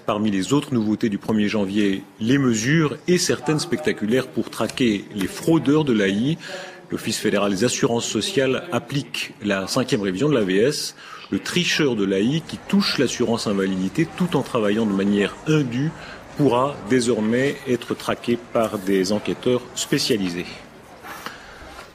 Parmi les autres nouveautés du 1er janvier, les mesures et certaines spectaculaires pour traquer les fraudeurs de l'AI. L'Office fédéral des assurances sociales applique la 5e révision de l'AVS. Le tricheur de l'AI qui touche l'assurance invalidité tout en travaillant de manière indue pourra désormais être traqué par des enquêteurs spécialisés.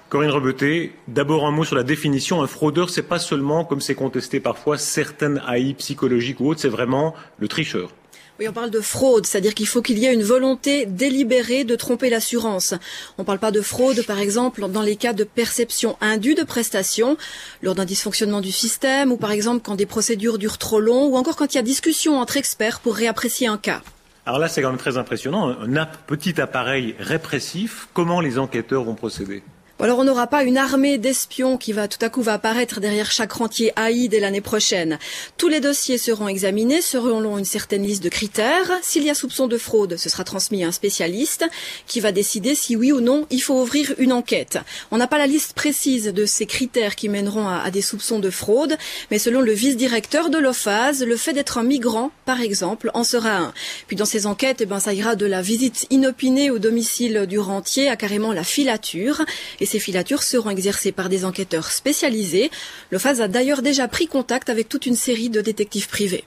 Corinne Rebeté, d'abord un mot sur la définition. Un fraudeur, c'est pas seulement, comme c'est contesté parfois, certaines AI psychologiques ou autres, c'est vraiment le tricheur. Oui, on parle de fraude, c'est-à-dire qu'il faut qu'il y ait une volonté délibérée de tromper l'assurance. On ne parle pas de fraude, par exemple, dans les cas de perception indue de prestations, lors d'un dysfonctionnement du système, ou par exemple quand des procédures durent trop long, ou encore quand il y a discussion entre experts pour réapprécier un cas. Alors là, c'est quand même très impressionnant. Un petit appareil répressif, comment les enquêteurs vont procéder ? Alors on n'aura pas une armée d'espions qui va tout à coup apparaître derrière chaque rentier AI dès l'année prochaine. Tous les dossiers seront examinés selon une certaine liste de critères. S'il y a soupçon de fraude, ce sera transmis à un spécialiste qui va décider si oui ou non il faut ouvrir une enquête. On n'a pas la liste précise de ces critères qui mèneront à des soupçons de fraude, mais selon le vice-directeur de l'OFAS, le fait d'être un migrant, par exemple, en sera un. Puis dans ces enquêtes, ça ira de la visite inopinée au domicile du rentier à carrément la filature. Et ces filatures seront exercées par des enquêteurs spécialisés. L'OFAS a d'ailleurs déjà pris contact avec toute une série de détectives privés.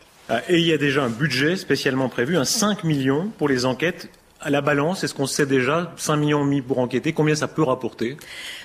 Et il y a déjà un budget spécialement prévu, 5 millions pour les enquêtes. À la balance, est-ce qu'on sait déjà 5 millions mis pour enquêter, combien ça peut rapporter?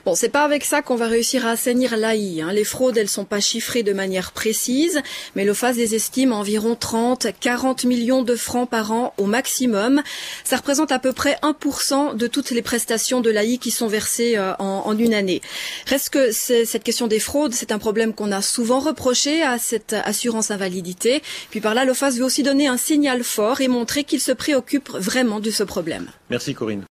Bon, c'est pas avec ça qu'on va réussir à assainir l'AI. Les fraudes, elles sont pas chiffrées de manière précise, mais l'OFAS les estime à environ 30-40 millions de francs par an au maximum. Ça représente à peu près 1% de toutes les prestations de l'AI qui sont versées en une année. Reste que cette question des fraudes, c'est un problème qu'on a souvent reproché à cette assurance invalidité. Puis par là, l'OFAS veut aussi donner un signal fort et montrer qu'il se préoccupe vraiment de ce problème. Merci Corinne.